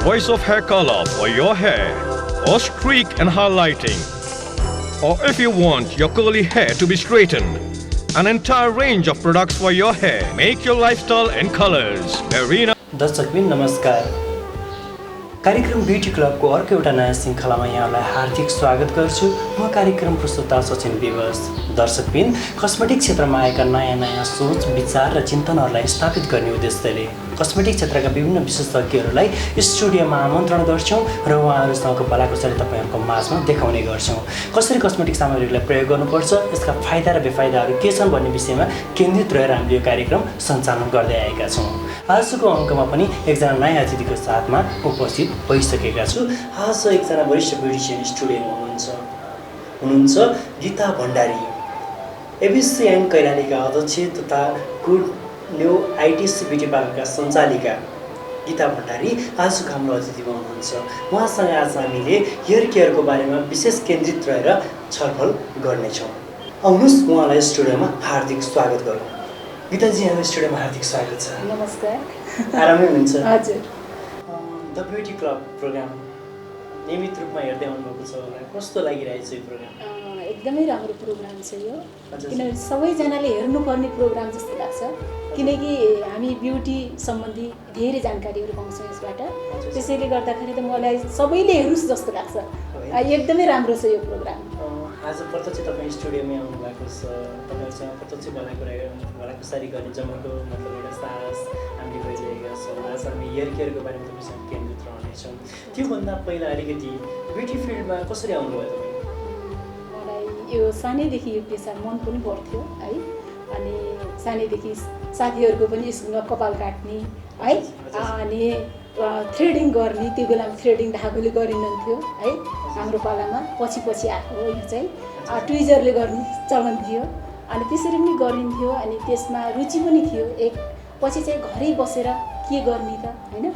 Choice of hair color for your hair, or streak and highlighting, or if you want your curly hair to be straightened, an entire range of products for your hair. Make your lifestyle in colors. Arena. दर्शकबिन नमस्कार। कार्यक्रम beauty क्लबको अर्को एउटा नयाँ श्रृङ्खलामा यहाँलाई हार्दिक स्वागत गर्छु। म कार्यक्रम प्रस्तुता सचिन विवश। दर्शकबिन कस्मेटिक क्षेत्रमा आएका नयाँ सोच, विचार र चिन्तनहरूलाई स्थापित गर्ने उद्देश्यले कस्मेटिक क्षेत्रका विभिन्न विशेषज्ञहरूलाई स्टुडियोमा आमन्त्रण गर्छौँ र उहाँहरूसँगको कलाकुशली तपाईँहरूको माझमा देखाउने गर्छौँ। कसरी कस्मेटिक सामग्रीलाई प्रयोग गर्नुपर्छ, यसका फाइदा र बेफाइदाहरू के छन् भन्ने विषयमा केन्द्रित रहेर हामीले यो कार्यक्रम सञ्चालन गर्दै आएका छौँ। आजको अङ्कमा पनि एकजना नयाँ अतिथिको साथमा उपस्थित भइसकेका छु। आज एकजना वरिष्ठ ब्युटिसियन स्टुडियोमा हुनुहुन्छ गीता भण्डारी, एबिसिएन कैलालीका अध्यक्ष तथा गुड न्यू आइटिसी ब्युटी पार्लरका सञ्चालिका गीता भण्डारी आजको हाम्रो अतिथिमा हुनुहुन्छ। उहाँसँग आज हामीले हेयर केयरको बारेमा विशेष केन्द्रित रहेर छलफल गर्नेछौँ। आउनुहोस् उहाँलाई स्टुडियोमा हार्दिक स्वागत गरौँ। गीताजी, हाम्रो स्टुडियोमा हार्दिक स्वागत छ। नमस्कार। आरामै हुनुहुन्छ? हजुर। द ब्युटी क्लब प्रोग्राम नियमित रूपमा हेर्दै आउनुभएको छ होला, कस्तो लागिरहेको छ यो प्रोग्राम? एकदमै राम्रो प्रोग्राम छ यो, किनभने सबैजनाले हेर्नुपर्ने प्रोग्राम जस्तो लाग्छ, किनकि हामी ब्युटी सम्बन्धी धेरै जानकारीहरू पाउँछौँ यसबाट। त्यसैले गर्दाखेरि त मलाई सबैले हेर्नुहोस् जस्तो लाग्छ। एकदमै राम्रो छ यो प्रोग्राम। आज प्रत्यक्ष तपाईँ स्टुडियोमै आउनु भएको छ, तपाईँसँग प्रत्यक्ष भलाकुसारी गर्ने जमेको मतलब एउटा साहस हामीले गरिरहेका छौँ। आज हामी हेयर केयरको बारेमा तपाईँसँग केन्द्रित रहनेछौँ। त्योभन्दा पहिला अलिकति ब्युटी फिल्डमा कसरी आउनुभयो तपाईँ? मलाई यो सानैदेखि यो पेसा मन पनि पर्थ्यो है, अनि सानैदेखि साथीहरूको पनि स्कुलमा कपाल काट्ने है, अनि थ्रेडिङ गर्ने, त्यो बेलामा थ्रेडिङ धागोले गरिन्थ्यो है हाम्रो पालामा। पछि आएको हो यो चाहिँ ट्विजरले गर्ने चलन थियो, अनि त्यसरी पनि गरिन्थ्यो। अनि त्यसमा रुचि पनि थियो। पछि चाहिँ घरै बसेर के गर्ने त होइन,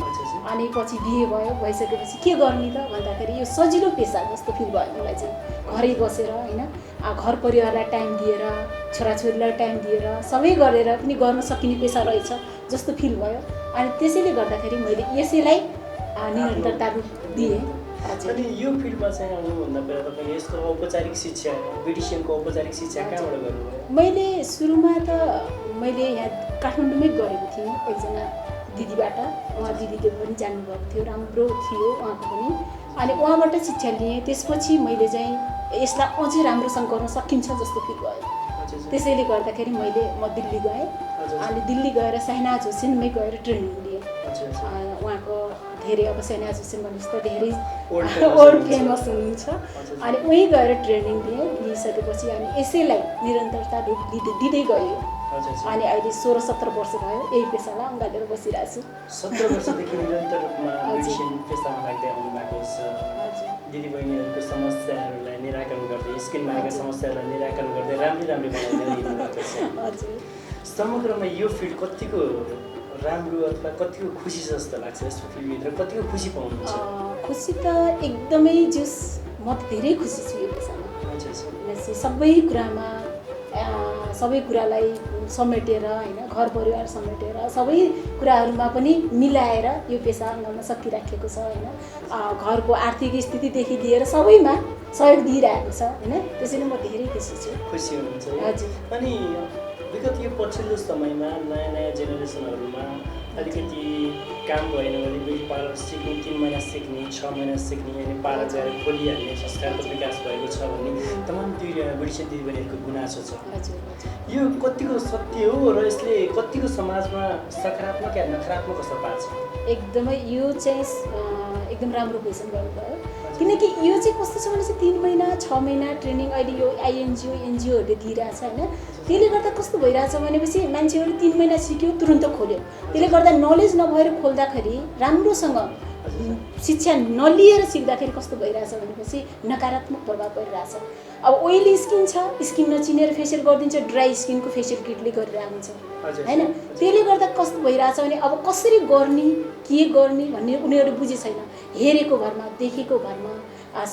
अनि पछि बिहे भइसकेपछि के गर्ने त भन्दाखेरि यो सजिलो पेसा जस्तो फिल भयो मलाई चाहिँ। घरै बसेर होइन, घर परिवारलाई टाइम दिएर, छोराछोरीलाई टाइम दिएर सबै गरेर पनि गर्न सकिने पेसा रहेछ जस्तो फिल भयो। अनि त्यसैले गर्दाखेरि मैले यसैलाई निरन्तरता रूप दिएँ। अनि यो फिल्डमा चाहिँ आउनुभन्दा पहिला तपाईँले यसको औपचारिक शिक्षा, ब्युटिसियनको औपचारिक शिक्षा कहाँबाट गर्नुभयो? मैले सुरुमा त मैले यहाँ काठमाडौँमै गरेको थिएँ एकजना दिदीबाट। उहाँ दिदीले पनि जान्नुभएको थियो, राम्रो थियो उहाँको पनि। अनि उहाँबाट शिक्षा लिएँ। त्यसपछि मैले चाहिँ यसलाई अझै राम्रोसँग गर्न सकिन्छ जस्तो फिल भयो। त्यसैले गर्दाखेरि म दिल्ली गएँ। अनि दिल्ली गएर शहनाज हुसैनमै गएर ट्रेनिङ लिएँ। उहाँको धेरै, अब शहनाज हुसैन भनेपछि त धेरै वर्ल्ड फेमस हुनुहुन्छ। अनि उहीँ गएर ट्रेनिङ लिइसकेपछि अनि यसैलाई निरन्तरता रूप दिँदै गयो। अनि अहिले 16-17 वर्ष भयो यही पेसालाई अँगालेर बसिरहेको छु। 17 वर्षदेखि निरन्तर रूपमा ब्युटिसियन पेसामा लाग्दै आउनु भएको छ। दिदीबहिनीहरूको समस्याहरूलाई निराकरण गर्दै, स्किनमा आएका समस्याहरूलाई निराकरण गर्दै राम्रो बनाउँदै हिँड्नु भएको छ। समग्रमा यो फिल्ड कतिको राम्रो अथवा कतिको खुसी छ जस्तो लाग्छ? यसको फिल्डभित्र कतिको खुसी पाउनुहुन्छ? खुसी त एकदमै म त धेरै खुसी छु यो पेसामा। सबै कुरामा सबै कुरालाई समेटेर होइन, घर परिवार समेटेर सबै कुराहरूमा पनि मिलाएर यो पेसा गर्न सकिराखेको छ होइन। घरको आर्थिक स्थितिदेखि लिएर सबैमा सहयोग दिइरहेको छ होइन। त्यसैले म धेरै खुसी छु। खुसी हुनुहुन्छ? हजुर। अनि विगत यो पछिल्लो समयमा नयाँ जेनेरेसनहरूमा अलिकति काम भएन भने ब्युटी पार्लर सिक्ने, 3 महिना सिक्ने, 6 महिना सिक्ने, अनि पार्लर गएर खोलिहाल्ने संस्कारको विकास भएको छ भन्ने तमाम ब्युटिसियन दिदीबहिनीहरूको गुनासो छ। यो कतिको सत्य हो र यसले कतिको समाजमा सकारात्मक या नकारात्मक असर पार्छ? एकदमै यो चाहिँ एकदम राम्रो क्वेसन गर्नुभयो, किनकि यो चाहिँ कस्तो छ भने चाहिँ 3 महिना 6 महिना ट्रेनिङ अहिले यो एनजिओहरूले दिइरहेछ होइन। त्यसले गर्दा कस्तो भइरहेछ भनेपछि मान्छेहरू 3 महिना सिक्यो तुरुन्त खोल्यो। त्यसले गर्दा गर्दा नलेज नभएर खोल्दाखेरि राम्रोसँग शिक्षा नलिएर सिक्दाखेरि कस्तो भइरहेछ भनेपछि नकारात्मक प्रभाव परिरहेछ। अब ओइली स्किन छ, स्किन नचिनेर फेसियल गरिदिन्छ, ड्राई स्किनको फेसियल किटले गरिरहेको हुन्छ हैन। त्यसले गर्दा कस्तो भइरहेछ भने अब कसरी गर्ने के गर्ने भन्ने उनीहरू बुझे छैन। हेरेको भरमा देखेको भरमा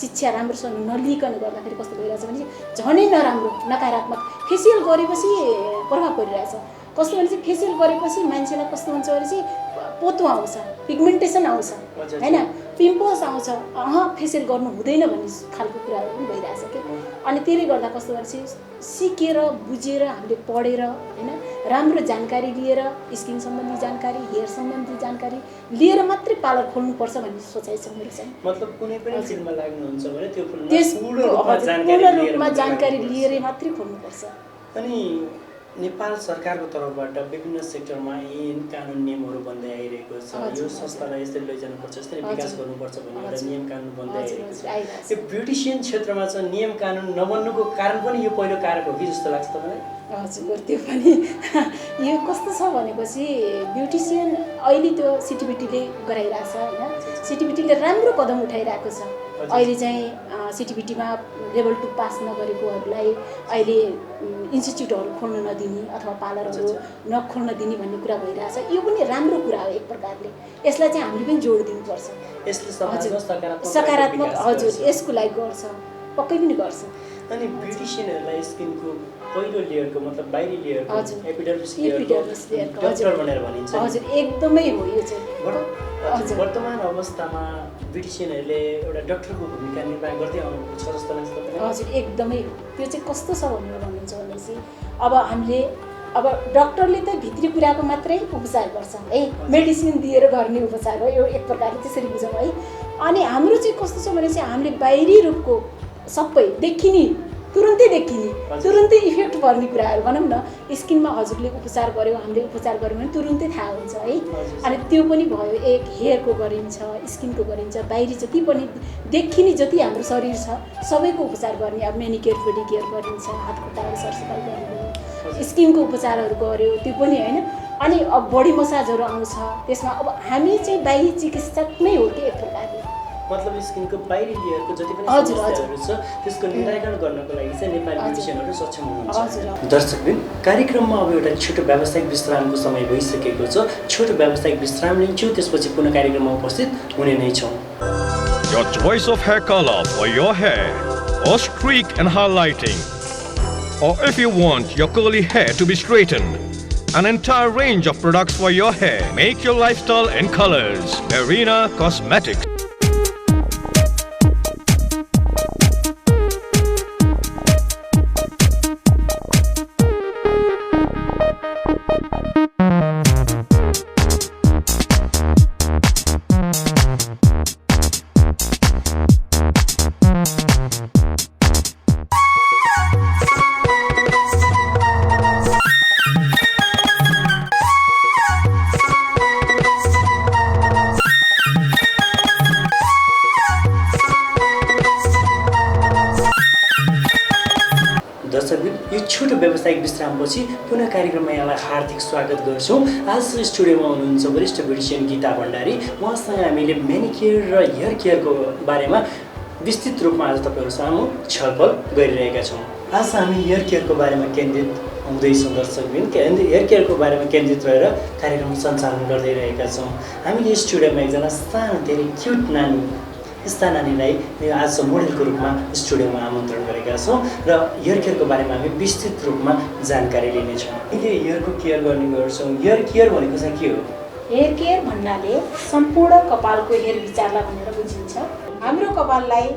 शिक्षा राम्रोसँग नलिकन गर्दाखेरि कस्तो भइरहेछ भने झनै नराम्रो नकारात्मक फेसियल गरेपछि प्रभाव परिरहेछ। कस्तो भने चाहिँ फेसियल गरेपछि मान्छेलाई कस्तो हुन्छ भने चाहिँ पोतो आउँछ, पिगमेन्टेसन आउँछ हैन, पिम्पल्स आउँछ, फेसियल गर्नु हुँदैन भन्ने खालको कुराहरू पनि भइरहेछ के। अनि त्यसले गर्दा कस्तो भने चाहिँ सिकेर बुझेर हामीले पढेर हैन राम्रो जानकारी लिएर स्किन सम्बन्धी जानकारी, हेयर सम्बन्धी जानकारी लिएर मात्रै पार्लर खोल्नुपर्छ भन्ने सोचाइ छ मेरो चाहिँ। मतलब कुनै पनि फिल्डमा लाग्नुहुन्छ भने त्यो पूर्ण रूपमा जानकारी लिएर मात्रै खोल्नुपर्छ। अनि नेपाल सरकारको तर्फबाट विभिन्न सेक्टरमा ऐन कानुन नियमहरू बन्दै आइरहेको छ। यो संस्थालाई यसरी लैजानुपर्छ, यसरी विकास गर्नुपर्छ भन्ने एउटा नियम कानुन बन्दै आइरहेको छ। यो ब्युटिसियन क्षेत्रमा चाहिँ नियम कानुन नबन्नुको कारण पनि यो पहिलो कारक हो कि जस्तो लाग्छ तपाईँलाई? हजुर, त्यो पनि यो कस्तो छ भनेपछि ब्युटिसियन अहिले त्यो सिटिबिटीले गराइरहेछ होइन। सिटिबिटीले राम्रो कदम उठाइरहेको छ। अहिले चाहिँ सिटिबिटीमा लेभल 2 पास नगरेकोहरूलाई अहिले इन्स्टिट्युटहरू खोल्न नदिने अथवा पार्लरहरू नखोल्न दिने भन्ने कुरा भइरहेछ। यो पनि राम्रो कुरा हो एक प्रकारले। यसलाई चाहिँ हामीले पनि जोड दिनुपर्छ। यसले समाजमा सकारात्मक हजुर यसको लागि गर्छ, पक्कै पनि गर्छ। अनि ब्युटिसियनहरूलाई स्किनको पहिलो लेयरको मतलब बाहिरी लेयरको एपिडर्मिस लेयरको डक्टर भनेर भनिन्छ। हजुर, एकदमै हो यो चाहिँ। वर्तमान अवस्थामा ब्युटिसियनहरूले एउटा डक्टरको भूमिका निर्वाह गर्दै आउनुहुन्छ जस्तो लाग्छ तपाईँलाई? हजुर, एकदमै हो। त्यो चाहिँ कस्तो छ भनेर भन्नुहुन्छ भनेपछि अब हामीले अब डक्टरले त भित्री कुराको मात्रै उपचार गर्छ है, मेडिसिन दिएर गर्ने उपचार हो यो एक प्रकारले त्यसरी बुझौँ है। अनि हाम्रो चाहिँ कस्तो छ भने चाहिँ हामीले बाहिरी रूपको सबै देखिने तुरुन्तै तुरुन्तै इफेक्ट पर्ने कुराहरू भनौँ न। स्किनमा हजुरले उपचार गर्यो, हामीले उपचार गऱ्यौँ भने तुरुन्तै थाहा हुन्छ है। अनि त्यो पनि भयो, एक हेयरको गरिन्छ, स्किनको गरिन्छ, बाहिरी जति पनि देखिने जति हाम्रो शरीर छ सबैको उपचार गर्ने। अब मेनिकेयर पेडिकेयर गरिन्छ, हात खुट्टाहरू सरसफाइ गर्ने, स्किनको उपचारहरू गर्यो त्यो पनि होइन। अनि अब बडी मसाजहरू आउँछ त्यसमा। अब हामी चाहिँ बाहिरी चिकित्सक नै हो कि एक प्रकारले। मतलब स्किनको बाहिरी लेयरको जति पनि समस्याहरू छ त्यसको निराकरण गर्नको लागि चाहिँ नेपाली ब्युटिसियनहरू सक्षम हुनुहुन्छ। दर्शकबिन, कार्यक्रममा अब एउटा छोटो व्यावसायिक विश्रामको समय भइसकेको छ। छोटो व्यावसायिक विश्राम लिन्छौँ, त्यसपछि पुनः कार्यक्रममा उपस्थित हुने नै छौँ। Your choice of hair color for your hair, or streak and highlighting, or if you want your curly hair to be straightened, an entire range of products for your hair. Make your lifestyle in colors. Arena Cosmetics. यो छोटो व्यावसायिक विश्रामपछि पुनः कार्यक्रममा यहाँलाई हार्दिक स्वागत गर्छौँ। आज स्टुडियोमा हुनुहुन्छ वरिष्ठ ब्युटिसियन गीता भण्डारी। उहाँसँग हामीले मेनिकेयर र हेयर केयरको बारेमा विस्तृत रूपमा आज तपाईँहरू सामु छलफल गरिरहेका छौँ। आज हामी हेयर केयरको बारेमा केन्द्रित हुँदैछौँ। दर्शकबिन, हेयर केयरको बारेमा केन्द्रित रहेर कार्यक्रम सञ्चालन गर्दै रहेका छौँ। हामीले स्टुडियोमा एकजना सानो धेरै क्युट नानी, यस्ता नानीलाई आज मोडेलको रूपमा स्टुडियोमा आमन्त्रण गरेका छौँ र हेयर केयरको बारेमा हामी विस्तृत रूपमा जानकारी लिनेछौँ। अहिले हेयरको केयर गर्ने गर्छौँ। हेयर केयर भनेको चाहिँ के हो? हेयर केयर भन्नाले सम्पूर्ण कपालको हेयर विचारलाई भनेर बुझिन्छ। हाम्रो कपाललाई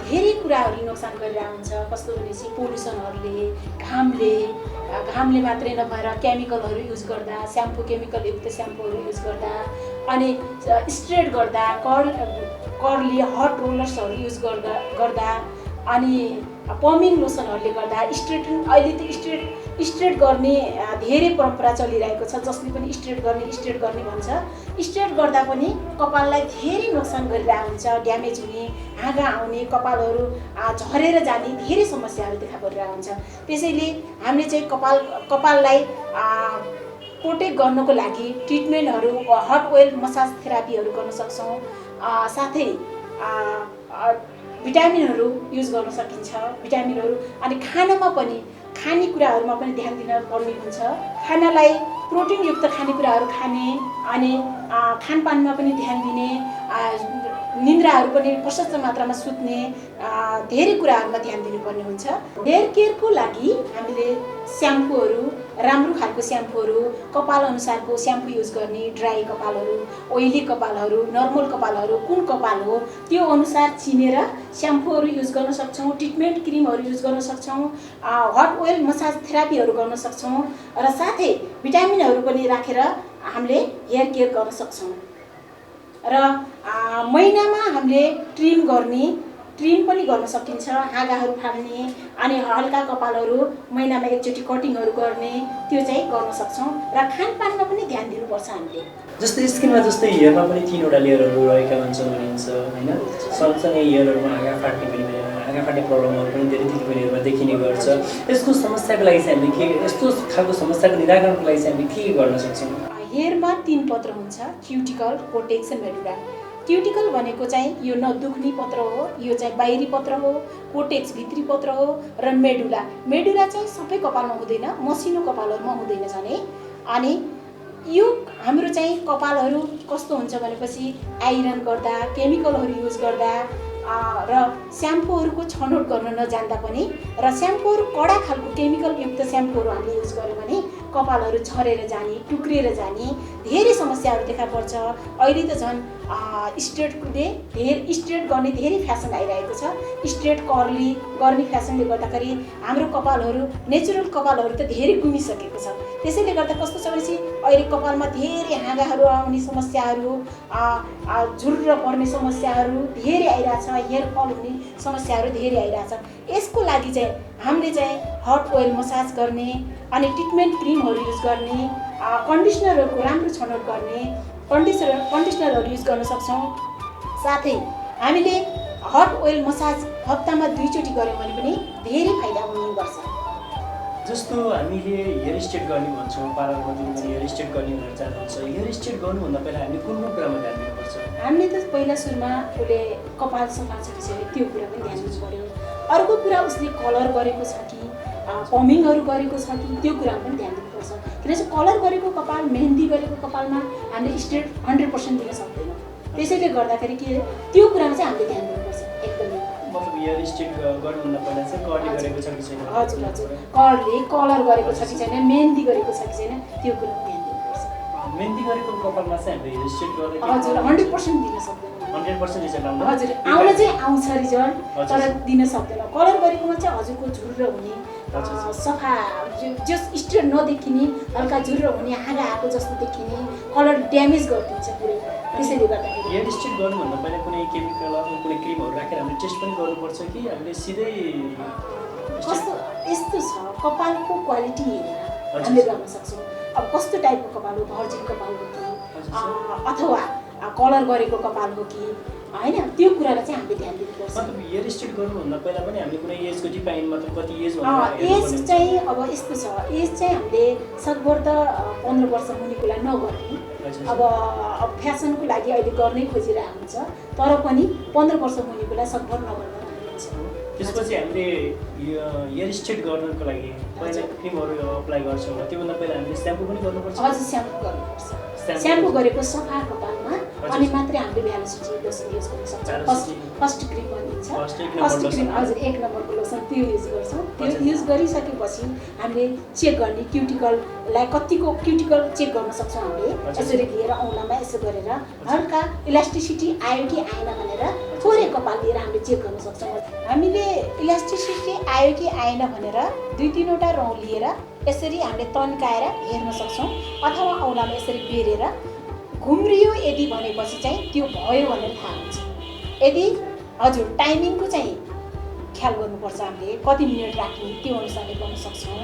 धेरै कुराहरूले नोक्सान गरिरहेको हुन्छ। कस्तो भनेपछि पोल्युसनहरूले, घामले मात्रै नभएर केमिकलहरू युज गर्दा, केमिकलयुक्त स्याम्पूहरू युज गर्दा, अनि स्ट्रेट गर्दा, कर्ली हट रोलर्सहरू युज गर्दा, अनि पमिङ लोसनहरूले गर्दा, अहिले त स्ट्रेट गर्ने धेरै परम्परा चलिरहेको छ। जसले पनि स्ट्रेट गर्ने भन्छ। स्ट्रेट गर्दा पनि कपाललाई धेरै नोक्सान गरिरहेको हुन्छ। ड्यामेज हुने, हाँगा आउने, कपालहरू झरेर जाने धेरै समस्याहरू देखा परिरहेको हुन्छ। त्यसैले हामीले चाहिँ कपाललाई प्रोटेक्ट गर्नको लागि ट्रिटमेन्टहरू हट ओइल मसाज थेरापीहरू गर्न सक्छौँ। साथै भिटामिनहरू युज गर्न सकिन्छ। भिटामिनहरू अनि खानामा पनि खानेकुराहरूमा पनि ध्यान दिन पर्ने हुन्छ। खानालाई प्रोटिनयुक्त खानेकुराहरू खाने अनि खानपानमा पनि ध्यान दिने, निन्द्राहरू पनि प्रशस्त मात्रामा सुत्ने, धेरै कुराहरूमा ध्यान दिनुपर्ने हुन्छ। हेयर केयरको लागि हामीले स्याम्पूहरू, राम्रो खालको स्याम्पूहरू, कपाल अनुसारको स्याम्पू युज गर्ने, ड्राई कपालहरू, ओइली कपालहरू, नर्मल कपालहरू, कुन कपाल हो त्यो अनुसार चिनेर स्याम्पूहरू युज गर्न सक्छौँ। ट्रिटमेन्ट क्रिमहरू युज गर्न सक्छौँ। हट ओइल मसाज थेरापीहरू गर्न सक्छौँ र साथै भिटामिनहरू पनि राखेर हामीले हेयर केयर गर्न सक्छौँ। र महिनामा हामीले ट्रिम पनि गर्न सकिन्छ। हाँगाहरू फाल्ने अनि हल्का कपालहरू महिनामा एकचोटि कटिङहरू गर्ने, त्यो चाहिँ गर्न सक्छौँ। र खानपानमा पनि ध्यान दिनुपर्छ हामीले। जस्तै स्किनमा जस्तै हेयरमा पनि 3वटा लेयरहरू रहेका हुन्छन् भनिन्छ होइन। सँगसँगै हेयरहरूमा हाँगा फाट्ने प्रब्लमहरू पनि धेरै हेयरमा देखिने गर्छ। यसको समस्याको लागि चाहिँ हामीले यस्तो खालको समस्याको निराकरणको लागि चाहिँ हामीले के गर्न सक्छौँ? हेयरमा 3 पत्र हुन्छ, क्युटिकल, कोर्टेक्स र मेडुला। क्युटिकल भनेको चाहिँ यो नदुख्ने पत्र हो, यो चाहिँ बाहिरी पत्र हो। कोर्टेक्स भित्री पत्र हो र मेडुला चाहिँ सबै कपालमा हुँदैन, मसिनो कपालहरूमा हुँदैन झन्। अनि यो हाम्रो चाहिँ कपालहरू कस्तो हुन्छ भनेपछि आइरन गर्दा, केमिकलहरू युज गर्दा र स्याम्पूहरूको छनौट गर्न नजान्दा पनि र स्याम्पूहरू कडा खालको केमिकलयुक्त स्याम्पूहरू हामीले युज गर्यो भने कपालहरू झरेर जाने, टुक्रिएर जाने धेरै समस्याहरू देखा पर्छ। अहिले त झन् स्ट्रेट गर्ने धेरै फ्यासन आइरहेको छ। स्ट्रेट कर्ली गर्ने फ्यासनले गर्दाखेरि हाम्रो कपालहरू, नेचुरल कपालहरू त धेरै गुमिसकेको छ। त्यसैले गर्दा कस्तो छ भनेपछि अहिले कपालमा धेरै हाँगाहरू आउने समस्याहरू, झुर्र पर्ने समस्याहरू धेरै आइरहेछ, हेयर फल हुने समस्याहरू धेरै आइरहेछ। यसको लागि चाहिँ हामीले चाहिँ हट ओइल मसाज गर्ने अनि ट्रिटमेन्ट क्रिमहरू युज गर्ने, कन्डिसनरहरूको राम्रो छनौट गर्ने, कन्डिसनरहरू युज गर्न सक्छौँ। साथै हामीले हट ओइल मसाज हप्तामा 2 चोटि गऱ्यौँ भने पनि धेरै फाइदा हुने गर्छ। जस्तो हामीले हेयर स्ट्रेट गर्ने भन्छौँ, पार्लरमा पनि हेयर स्ट्रेट गर्ने भनेर चाहनुहुन्छ। हेयर स्ट्रेट गर्नुभन्दा पहिला हामीले कुन कुरामा ध्यान दिनुपर्छ? हामीले त पहिला सुरुमा उसले कपाल सफा छ कि छैन त्यो कुरा पनि ध्यान दिनु पऱ्यो। अर्को कुरा उसले कलर गरेको छ कि, पमिङहरू गरेको छ कि, त्यो कुरामा पनि ध्यान दिनुपर्छ। किनकि कलर गरेको कपाल, मेहन्दी गरेको कपालमा हामीले स्ट्रेट 100% दिन सक्दैनौँ। त्यसैले गर्दाखेरि के त्यो कुरामा चाहिँ हामीले ध्यान दिनुपर्छ एकदमै। मतलब हेयर स्ट्रेट गर्नुभन्दा पहिला चाहिँ कर्ली गरेको छ कि छैन? हजुर, कलर गरेको छ कि छैन, मेहन्दी गरेको छ कि छैन त्यो कुरामा ध्यान दिनुपर्छ। मेहन्दी गरेको कपालमा चाहिँ हामीले हेयर स्ट्रेट गर्दा हजुर 100% दिन सक्दैनौँ। 100% रिजल्ट आउँछ? हजुर, आउन चाहिँ आउँछ रिजल्ट, तर दिन सक्दैनौँ। कलर गरेकोमा चाहिँ हजुरको झुर्र हुने, सफा जस स्ट्रेट नदेखिने, हल्का झुर्र हुने, हाँगा आएको जस्तो देखिने, कलर ड्यामेज गरिदिन्छ पुरै। त्यसैले गर्दाखेरि हेयर स्ट्रेट गर्नुभन्दा पहिला कुनै केमिकल कुनै क्रिमहरू राखेर हामीले टेस्ट पनि गर्नुपर्छ कि हामीले सिधै कस्तो यस्तो छ कपालको क्वालिटी हेरेर हामीले गर्न सक्छौँ। अब कस्तो टाइपको कपाल हो, भर्जिन कपाल हो कि अथवा कलर गरेको कपाल हो कि होइन, त्यो कुरालाई चाहिँ हामीले ध्यान दिनुपर्छ। मतलब हेयर स्ट्रेट गर्नुभन्दा पहिला पनि हामीले कुनै एजको डिफाइन मतलब कति एज एज चाहिँ अब यस्तो छ, एज चाहिँ हामीले सकभर त 15 वर्ष मुनिकोलाई नगर्ने। अब फ्यासनको लागि अहिले गर्नै खोजिरहेको हुन्छ, तर पनि 15 वर्ष मुनिकोलाई सकभर नगर्न हुन्छ। त्यसपछि हामीले हेयर स्ट्रेट गर्नको लागि पहिला क्रिमहरू अप्लाई गर्छौँ, त्योभन्दा पहिला हामीले स्याम्पू पनि गर्नुपर्छ? हजुर, स्याम्पू गर्नुपर्छ। स्याम्पू गरेको सफा कपालमा अनि मात्रै हामीले भ्यालोसिटी लोसन युज गर्न सक्छौँ। फर्स्ट क्रिम भनिन्छ, फर्स्ट क्रिम हजुर 1 नम्बरको लोसन त्यो युज गर्छौँ। त्यो युज गरिसकेपछि हामीले चेक गर्ने क्युटिकललाई कतिको क्युटिकल चेक गर्न सक्छौँ। हामीले यसरी लिएर औँलामा यसो गरेर हल्का इलास्टिसिटी आयो कि आएन भनेर थोरै कपाल लिएर हामीले चेक गर्न सक्छौँ। हामीले इलास्टिसिटी आयो कि आएन भनेर 2-3वटा रौँ लिएर यसरी हामीले तन्काएर हेर्न सक्छौँ, अथवा औँलामा यसरी बेरेर घुम्रियो यदि भनेपछि चाहिँ त्यो भयो भनेर थाहा हुन्छ। यदि हजुर टाइमिङको चाहिँ ख्याल गर्नुपर्छ, हामीले कति मिनट राख्ने त्यो अनुसारले गर्न सक्छौँ।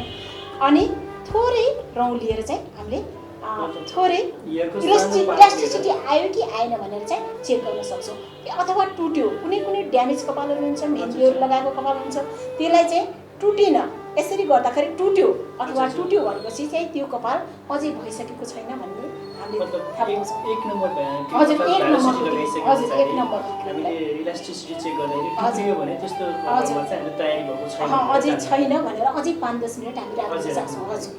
अनि थोरै रौँ लिएर चाहिँ हामीले थोरै इलास्टिसिटी आयो कि आएन भनेर चाहिँ चेक गर्न सक्छौँ। अथवा टुट्यो, कुनै ड्यामेज कपालहरू हुन्छ, मेहन्दीहरू लगाएको कपाल हुन्छ, त्यसलाई चाहिँ टुटेन, यसरी गर्दाखेरि टुट्यो अथवा टुट्यो भनेपछि चाहिँ त्यो कपाल अझै भइसकेको छैन भन्ने हामीले थाहा पाउँछौँ। एक नम्बर हजुर, एक नम्बर हजुर, एक नम्बर हामीले इलास्टिसिटी चेक गर्दाखेरि टुट्यो भने त्यस्तो प्रकारमा चाहिँ हामीले तयारी भएको छैन, अझै छैन भनेर अझै 5-10 मिनट हामी राख्न सक्छौँ। हजुर।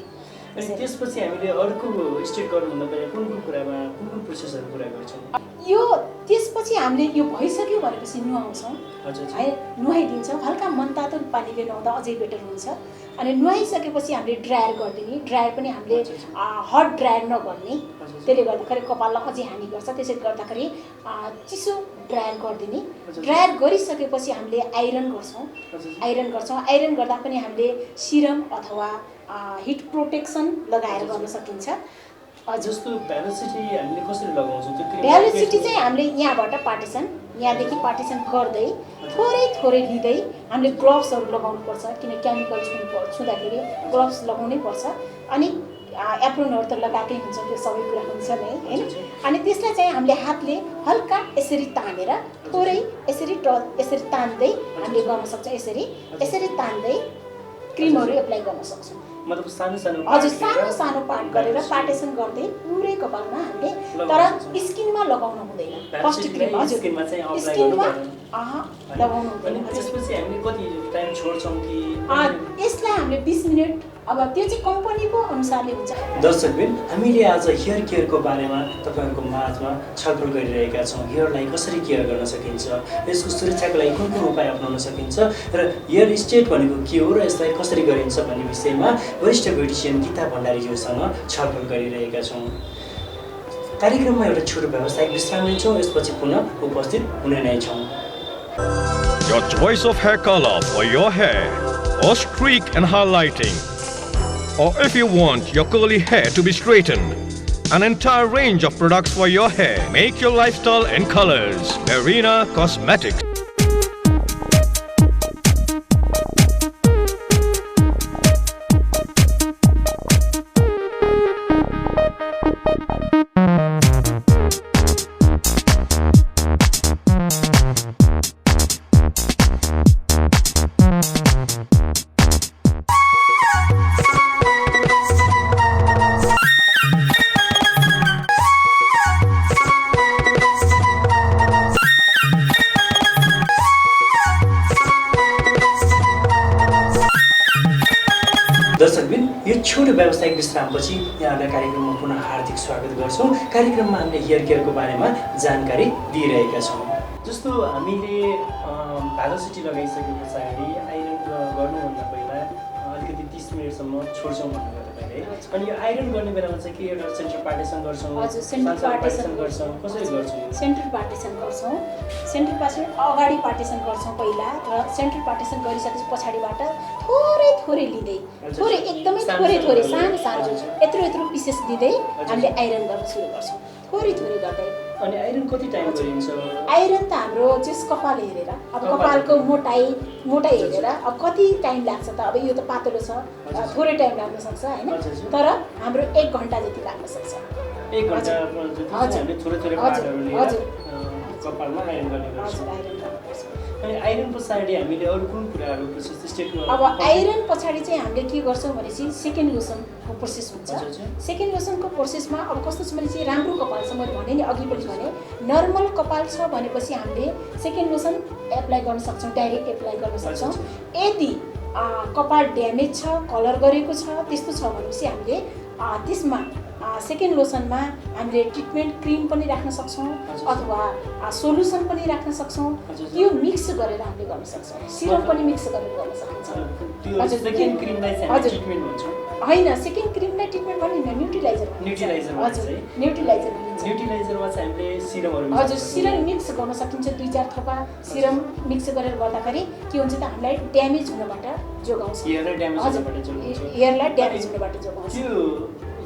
अनि त्यसपछि हामीले अर्को स्टेट गर्नुभन्दा पहिला कुन प्रोसेसहरू पुरा गर्छौँ? यो त्यसपछि हामीले यो भइसक्यो भनेपछि नुहाउँछौँ है, नुहाइदिन्छौँ। हल्का मनतातो पानीले नुहाउँदा अझै बेटर हुन्छ। अनि नुहाइसकेपछि हामीले ड्रायर गरिदिने, ड्रायर पनि हामीले हट ड्रायर नगर्ने, त्यसले गर्दाखेरि कपाललाई अझै हानि गर्छ। त्यसैले गर्दाखेरि चिसो ड्रायर गरिदिने। ड्रायर गरिसकेपछि हामीले आइरन गर्छौँ। आइरन गर्दा पनि हामीले सिरम अथवा हिट प्रोटेक्सन लगाएर गर्न सकिन्छ। जस्तो भेलोसिटी हामीले कसरी लगाउँछौँ? भेलोसिटी चाहिँ हामीले यहाँबाट पार्टिसन, यहाँदेखि पार्टिसन गर्दै थोरै लिँदै हामीले ग्लोभ्सहरू लगाउनुपर्छ, किन केमिकल छुँदाखेरि ग्लोभ्स लगाउनै पर्छ। अनि एप्रोनहरू त लगाएकै हुन्छ, त्यो सबै कुरा हुन्छ नै होइन। अनि त्यसलाई चाहिँ हामीले हातले हल्का यसरी तानेर थोरै यसरी तान्दै हामीले गर्न सक्छौँ। यसरी तान्दै क्रिमहरू एप्लाई गर्न सक्छौँ। मतलब सानो हजुर, सानो पार्ट गरेर पार्टिसन गर्दै पुरै कपालमा हामीले, तर स्किनमा लगाउनु हुँदैन। फर्स्ट क्रिम हजुर स्किनमा लगाउनु हुँदैन। त्यसपछि हामीले कति टाइम छोड्छौँ कि यसलाई हामीले 20 मिनट, अब त्यो चाहिँ कम्पनीको अनुसारले हुन्छ। दर्शकबिन, हामीले आज हेयर केयरको बारेमा तपाईँहरूको माझमा छलफल गरिरहेका छौँ। हेयरलाई कसरी केयर गर्न सकिन्छ, यसको सुरक्षाको लागि कुन उपाय अपनाउन सकिन्छ र हेयर स्ट्रेट भनेको के हो र यसलाई कसरी गरिन्छ भन्ने विषयमा वरिष्ठ ब्युटिसियन गीता भण्डारीज्यूसँग छलफल गरिरहेका छौँ। कार्यक्रममा एउटा छोटो व्यावसायिक विश्राम लिन्छौँ, यसपछि पुनः उपस्थित हुने नै छौँ। Your choice of hair color for your hair, or streak and highlighting, or if you want your curly hair to be straightened, an entire range of products for your hair. Make your lifestyle in colors. Arena Cosmetics. दर्शकबिन, यो छोटो व्यावसायिक विश्रामपछि यहाँलाई कार्यक्रममा पुनः हार्दिक स्वागत गर्छौँ। कार्यक्रममा हामीले हेयर केयरको बारेमा जानकारी दिइरहेका छौँ। जस्तो हामीले भेलोसिटी लगाइसके पछाडि आइरन गर्नुभन्दा पहिला अलिकति 30 मिनटसम्म छोड्छौँ भन्नुभयो तपाईँले। अनि यो आइरन गर्ने बेलामा चाहिँ के एउटा सेन्टर पार्टिसन गर्छौँ? हजुर, सेन्टर पार्टिसन गर्छौँ। कसरी गर्छौँ? सेन्टर पार्टिसन गर्छौँ। सेन्टर पार्टिसन अगाडि पार्टिसन गर्छौँ पहिला, र सेन्टर पार्टिसन गरिसकेपछि पछाडिबाट थोरै लिँदै, एकदमै थोरै सानो यत्रो पिसेस दिँदै हामीले आइरन गर्न सुरु गर्छौँ, थोरै गर्दै। अनि आइरन कति टाइम गरिन्छ? आइरन त हाम्रो जस कपाल हेरेर, अब कपालको मोटाइ हेरेर अब कति टाइम लाग्छ त। अब यो त पातलो छ, थोरै टाइम लाग्न सक्छ होइन, तर हाम्रो 1 घन्टा जति लाग्न सक्छ। 1 घन्टा हामीले थोरै पातहरू लिएर कपालमा आइरन गर्ने गर्छौँ। अनि आइरन पछाडि हामीले अरू कुन कुराहरू स्टेटमा? अब आइरन पछाडि चाहिँ हामीले के गर्छौँ भनेपछि सेकेन्ड लोसनको प्रोसेस हुन्छ। सेकेन्ड लोसनको प्रोसेसमा अब कस्तो छ भने चाहिँ राम्रो कपाल छ, मैले भने नि अघि पनि भने, नर्मल कपाल छ भनेपछि हामीले सेकेन्ड लोसन एप्लाई गर्न सक्छौँ, डाइरेक्ट एप्लाई गर्न सक्छौँ। यदि कपाल ड्यामेज छ, कलर गरेको छ, त्यस्तो छ भनेपछि हामीले त्यसमा सेकेन्ड लोसनमा हामीले ट्रिटमेन्ट क्रिम पनि राख्न सक्छौँ अथवा सोलुसन पनि राख्न सक्छौँ। त्यो मिक्स गरेर हामीले गर्न सक्छौँ, सिरम पनि मिक्स गरेर गर्न सकिन्छ। हजुर, सेकेन्ड क्रिमलाई चाहिँ ट्रिटमेन्ट भन्छौँ होइन, सेकेन्ड क्रिमलाई ट्रिटमेन्ट भन्दैन, न्युट्रिलाइजर हजुर न्युट्रिलाइजर भनिन्छ। न्युट्रिलाइजरमा चाहिँ हामीले सिरमहरू हजुर सिरम मिक्स गर्न सकिन्छ। 2-4 थोपा सिरम मिक्स गरेर गर्दाखेरि के हुन्छ त, हामीलाई ड्यामेज हुनबाट जोगाउँछ। हेयरलाई ड्यामेज हुनबाट जोगाउँछ।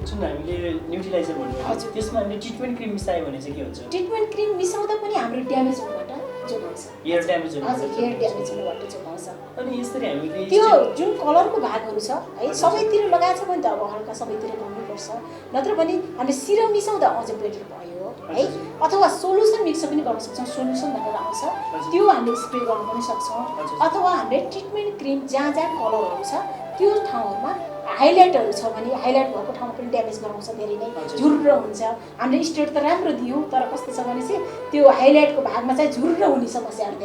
जुन हामीले न्युट्रिलाइजर भन्नुहुन्छ त्यसमा हामीले ट्रिटमेन्ट क्रिम मिसायो भने चाहिँ के हुन्छ? ट्रिटमेन्ट क्रिम मिसाउँदा पनि हाम्रो ड्यामेज हुनबाट जोगाउँछ। हेयर ड्यामेज हुनबाट जोगाउँछ। अनि यसरी हामीले त्यो जुन कलरको भागहरू छ है, सबैतिर लगाएको छ भने त अब हल्का सबैतिर गर्नुपर्छ, नत्र भने हामीले सिरम मिसाउँदा अझ बेटर भयो। है, अथवा सोल्युसन मिक्स पनि गर्न सक्छौँ। सोल्युसन भनेर आउँछ, त्यो हामीले स्प्रे गर्न पनि सक्छौँ। अथवा हामीले ट्रिटमेन्ट क्रिम जहाँ जहाँ कलरहरू छ त्यो ठाउँहरूमा हाइलाइटहरू छ भने हाइलाइट भएको ठाउँमा पनि ड्यामेज गराउँछ, धेरै नै झुर्र हुन्छ। हामीले स्टेट त राम्रो दियौँ, तर कस्तो छ भने चाहिँ त्यो हाइलाइटको भागमा चाहिँ झुर्र हुने समस्याहरू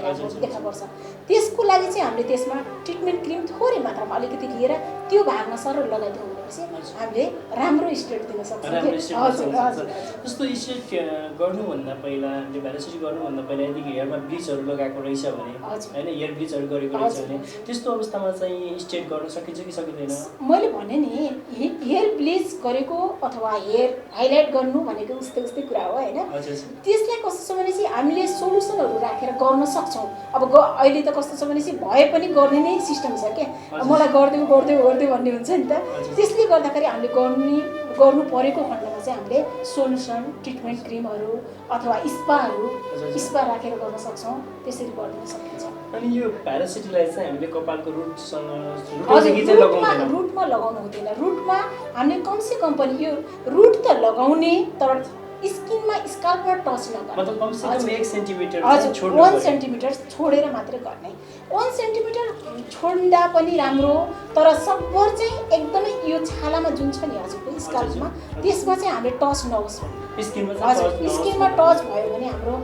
देखा पर्छ। त्यसको लागि चाहिँ हामीले त्यसमा ट्रिटमेन्ट क्रिम थोरै मात्रामा अलिकति लिएर त्यो भागमा सरल लगाइदियौँ भनेपछि हामीले राम्रो स्टेट दिन सक्छौँ। हजुर हजुर। जस्तो स्टेट गर्नुभन्दा पहिला हामीले भ्यारासिटी गर्नुभन्दा पहिला यदि हेयरमा ब्लिचहरू लगाएको रहेछ भने होइन, हेयर ब्लिचहरू गरेको रहेछ भने त्यस्तो अवस्थामा चाहिँ स्टेट गर्न सकिन्छ कि सकिँदैन? मैले भने नि हेयर ब्लिच गरेको अथवा हेयर हाइलाइट गर्नु भनेको उस्तै कुरा हो होइन। त्यसलाई कस्तो छ भने चाहिँ हामीले सोल्युसनहरू राखेर गर्न सक्छौँ। अब अहिले त कस्तो छ भने चाहिँ भए पनि गर्ने नै सिस्टम छ क्या, मलाई गरिदेऊ भन्ने हुन्छ नि त। त्यसले गर्दाखेरि हामीले गर्नु परेको खण्डमा चाहिँ हामीले सोल्युसन ट्रिटमेन्ट क्रिमहरू अथवा स्पा राखेर गर्न सक्छौँ। त्यसरी गरिदिन सकिन्छ। अनि यो भ्यारासिटीलाई चाहिँ हामीले कपालको रुटसँग रुटमा लगाउनु हुँदैन। रुटमा हामीले कमसे कम पनि यो रुट त लगाउने तर स्किनमा स्काल्पमा टच नगर्ने, मतलब कम से कम 1 सेन्टिमिटर छोड्नु, 1 सेन्टिमिटर छोडेर मात्रै गर्ने। 1 सेन्टिमिटर छोड्दा पनि राम्रो, तर सबभर चाहिँ एकदमै यो छालामा जुन छ नि हजुरको स्काल्पमा त्यसमा चाहिँ हामीले टच नहोस्। स्किनमा टच भयो भने हाम्रो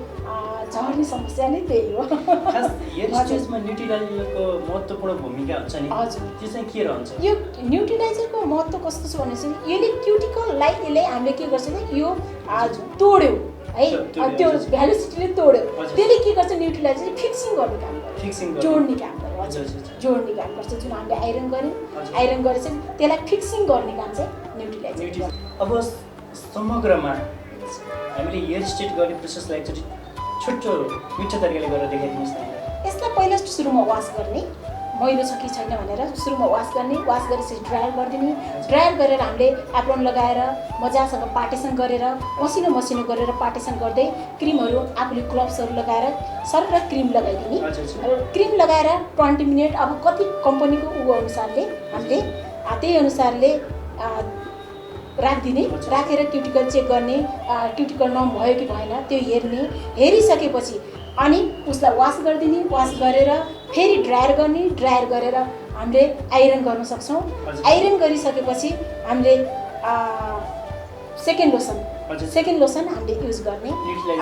झर्ने समस्या नै त्यही हो। खास हेयर स्टेजमा न्युट्रिलाइजरको महत्त्वपूर्ण भूमिका हुन्छ नि, हजुर त्यो चाहिँ के रहन्छ? यो न्युट्रिलाइजरको महत्त्व कस्तो छ भने चाहिँ यसले क्युटिकललाई यसले हामीले के गर्छ भने यो तोड्यो है, त्यो भ्यालोसिटीले तोड्यो, त्यसले के गर्छ न्युट्रिलाइजरले फिक्सिङ गर्ने काम गर्छ, जोड्ने काम गर्छ। जोड्ने काम गर्छ। जुन हामीले आइरन गरेर चाहिँ त्यसलाई फिक्सिङ गर्ने काम चाहिँ न्युट्रिलाइजर। अब समग्रमा हामीले हेयर स्ट्रेट गर्ने प्रोसेसलाई एकचोटि छोटो मिठो तरिकाले गरेर देखाइदिनुहोस् न। यसलाई पहिला सुरुमा वास गर्ने, मैलो छ कि छैन भनेर सुरुमा वास गर्ने, वास गरेपछि ड्रायर गरिदिने, ड्रायर गरेर हामीले एप्रोन लगाएर मजासँग पार्टेसन गरेर मसिनो गरेर पार्टेसन गर्दै क्रिमहरू आफूले ग्लोभ्सहरू लगाएर सरर क्रिम लगाइदिने। क्रिम लगाएर 20 मिनट अब कति कम्पनीको अनुसारले हामीले त्यही अनुसारले राखिदिने, राखेर क्युटिकल चेक गर्ने, क्युटिकल नम भयो कि भएन त्यो हेर्ने, हेरिसकेपछि अनि उसलाई वास गरिदिने, वास गरेर फेरि ड्रायर गर्ने, ड्रायर गरेर हामीले आइरन गर्न सक्छौँ। आइरन गरिसकेपछि हामीले सेकेन्ड लोसन हामीले युज गर्ने,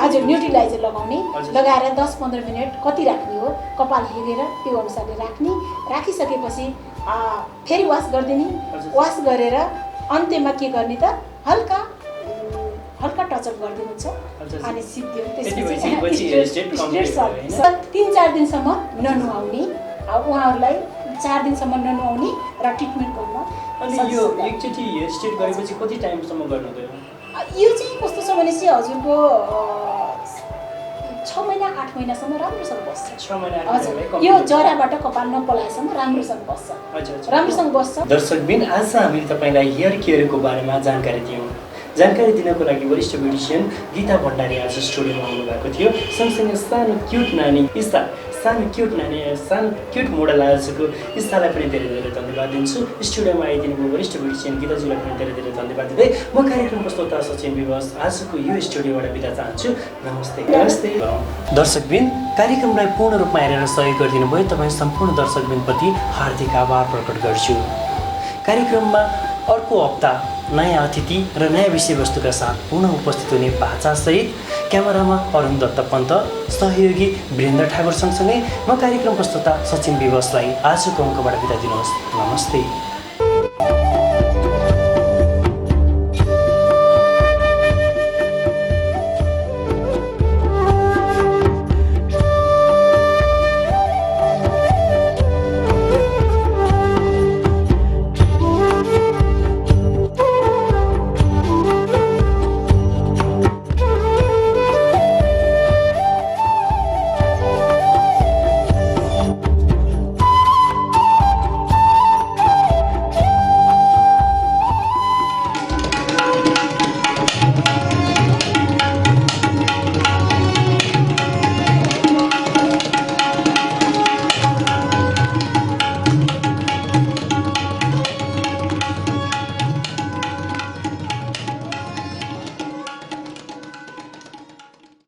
हजुर न्युट्रिलाइजर लगाउने, लगाएर 10-15 मिनट कति राख्ने हो कपाल हेरेर त्यो अनुसारले राख्ने। राखिसकेपछि फेरि वास गरिदिने, वास गरेर अन्त्यमा के गर्ने त हल्का टचअप गरिदिनुहुन्छ अनि सिद्धियो। त्यसपछि 3-4 दिनसम्म ननुहाउने, उहाँहरूलाई 4 दिनसम्म ननुहाउने र ट्रिटमेन्ट गर्न। अनि यो एकचोटि हेयर स्ट्रेट गरेपछि कति टाइमसम्म गर्नु हुँदैन? यो चाहिँ कस्तो छ भने चाहिँ हजुरको 6 महिना 8 महिनासम्म राम्रोसँग बस्छ। 6 महिना हजुर, यो जराबाट कपाल नपलाएसम्म राम्रोसँग बस्छ। दर्शकबिन, आज हामीले तपाईँलाई हेयर केयरको बारेमा जानकारी दियौँ। जानकारी दिनको लागि वरिष्ठ ब्युटिसियन गीता भण्डारी आज स्टुडियोमा आउनुभएको थियो। सँगसँगै सानो क्युट मोडल आजको इस्तालाई पनि धेरै धेरै धन्यवाद दिन्छु। स्टुडियोमा आइदिनुभयो वरिष्ठ ब्युटिसियन गीताजीलाई पनि धेरै धेरै धन्यवाद दिँदै म कार्यक्रम प्रस्तोता सचिन विवास आजको यो स्टुडियोबाट बिदा चाहन्छु। नमस्ते। दर्शकबिन, कार्यक्रमलाई पूर्ण रूपमा हेरेर सहयोग गरिदिनु भयो तपाईँ सम्पूर्ण दर्शकबिनप्रति हार्दिक आभार प्रकट गर्छु। कार्यक्रममा अर्को हप्ता नयाँ अतिथि र नयाँ विषयवस्तुका साथ पुनः उपस्थित हुने भाषासहित क्यामेरामा अरुण दत्त पन्त, सहयोगी वीरेन्द्र ठाकुर सँगसँगै म कार्यक्रम प्रस्तोता सचिन विवासलाई आजको अङ्कबाट बिदा दिनुहोस्। नमस्ते।